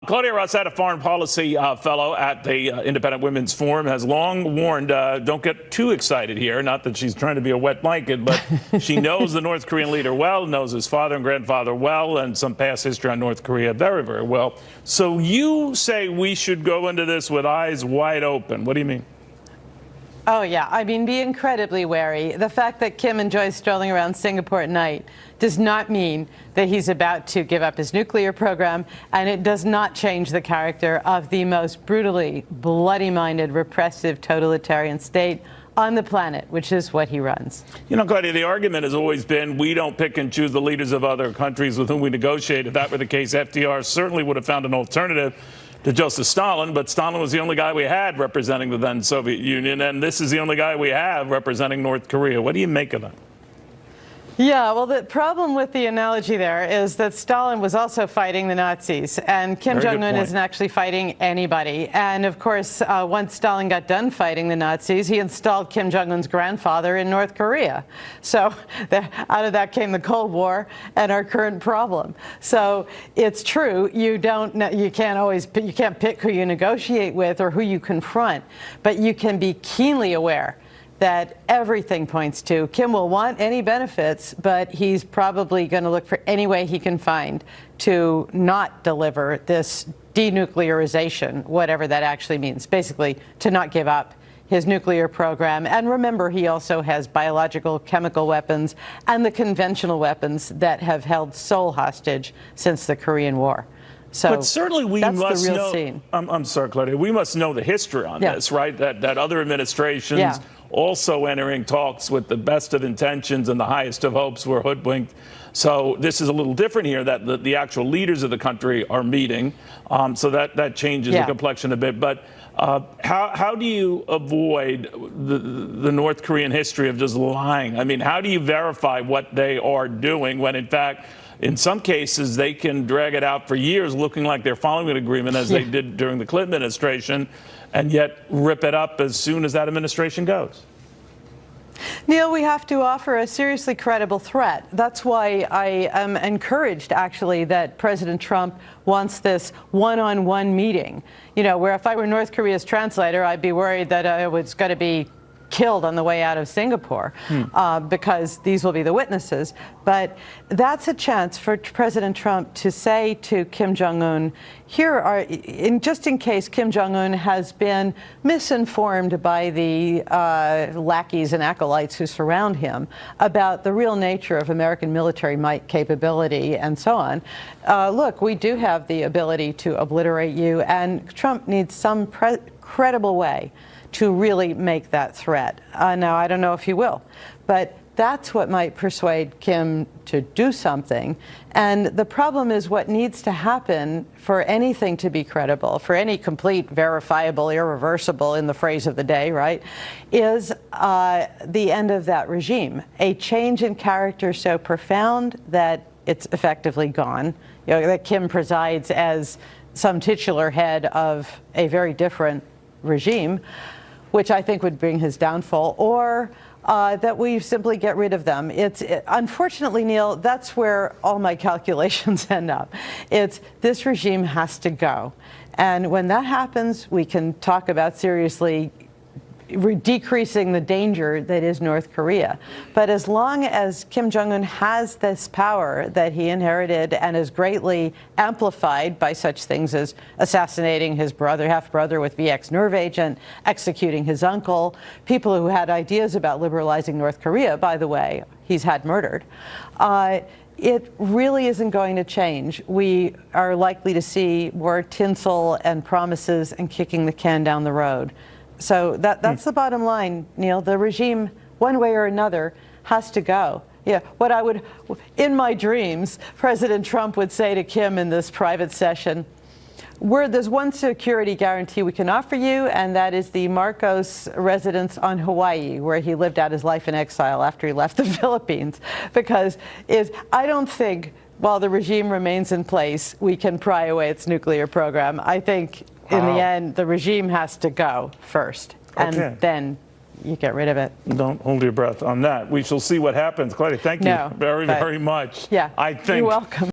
Claudia Rosetta, foreign policy fellow at the Independent Women's Forum, has long warned, don't get too excited here. Not that she's trying to be a wet blanket, but she knows the North Korean leader well, knows his father and grandfather well, and some past history on North Korea very, very well. So you say we should go into this with eyes wide open. What do you mean? Oh, yeah. I mean, be incredibly wary. The fact that Kim enjoys strolling around Singapore at night does not mean that he's about to give up his nuclear program, and it does not change the character of the most brutally, bloody-minded, repressive, totalitarian state on the planet, which is what he runs. You know, Claudia, the argument has always been we don't pick and choose the leaders of other countries with whom we negotiate. If that were the case, FDR certainly would have found an alternative to Joseph Stalin, but Stalin was the only guy we had representing the then Soviet Union, and this is the only guy we have representing North Korea. What do you make of that? Yeah, well, the problem with the analogy there is that Stalin was also fighting the Nazis, and Kim Jong-un isn't actually fighting anybody. And, of course, once Stalin got done fighting the Nazis, he installed Kim Jong-un's grandfather in North Korea. So out of that came the Cold War and our current problem. So it's true, you can't pick who you negotiate with or who you confront, but you can be keenly aware that everything points to Kim will want any benefits, but he's probably going to look for any way he can find to not deliver this denuclearization, whatever that actually means, basically to not give up his nuclear program. And remember, he also has biological, chemical weapons and the conventional weapons that have held Seoul hostage since the Korean War. So but certainly we that's must the real know. scene. I'm sorry, Claudia. We must know the history on this, right? That other administrations also entering talks with the best of intentions and the highest of hopes were hoodwinked. So this is a little different here, that the actual leaders of the country are meeting. So that changes the complexion a bit. But how do you avoid the North Korean history of just lying? I mean, how do you verify what they are doing when, in fact, in some cases, they can drag it out for years looking like they're following an agreement, as they did during the Clinton administration, and yet rip it up as soon as that administration goes? Neil, we have to offer a seriously credible threat. That's why I am encouraged, actually, that President Trump wants this one-on-one meeting. You know, where if I were North Korea's translator, I'd be worried that I was going to be killed on the way out of Singapore because these will be the witnesses. But that's a chance for President Trump to say to Kim Jong-un, just in case Kim Jong-un has been misinformed by the lackeys and acolytes who surround him about the real nature of American military might, capability, and so on. Look, we do have the ability to obliterate you, and Trump needs some credible way to really make that threat. Now, I don't know if he will, but that's what might persuade Kim to do something. And the problem is what needs to happen for anything to be credible, for any complete, verifiable, irreversible, in the phrase of the day, right, is the end of that regime. A change in character so profound that it's effectively gone. You know, that Kim presides as some titular head of a very different regime, which I think would bring his downfall, or that we simply get rid of them. Unfortunately, Neil, that's where all my calculations end up. This regime has to go. And when that happens, we can talk about seriously decreasing the danger that is North Korea. But as long as Kim Jong-un has this power that he inherited and is greatly amplified by such things as assassinating his half-brother with VX nerve agent, executing his uncle, people who had ideas about liberalizing North Korea, by the way, he's had murdered, it really isn't going to change. We are likely to see more tinsel and promises and kicking the can down the road. So that's the bottom line, Neil. The regime, one way or another, has to go. Yeah, in my dreams, President Trump would say to Kim in this private session, there's one security guarantee we can offer you, and that is the Marcos residence on Hawaii, where he lived out his life in exile after he left the Philippines. Because I don't think, while the regime remains in place, we can pry away its nuclear program. I think in the end, the regime has to go first, and then you get rid of it. Don't hold your breath on that. We shall see what happens. Claudia, thank you very, very much. Yeah, I think you're welcome.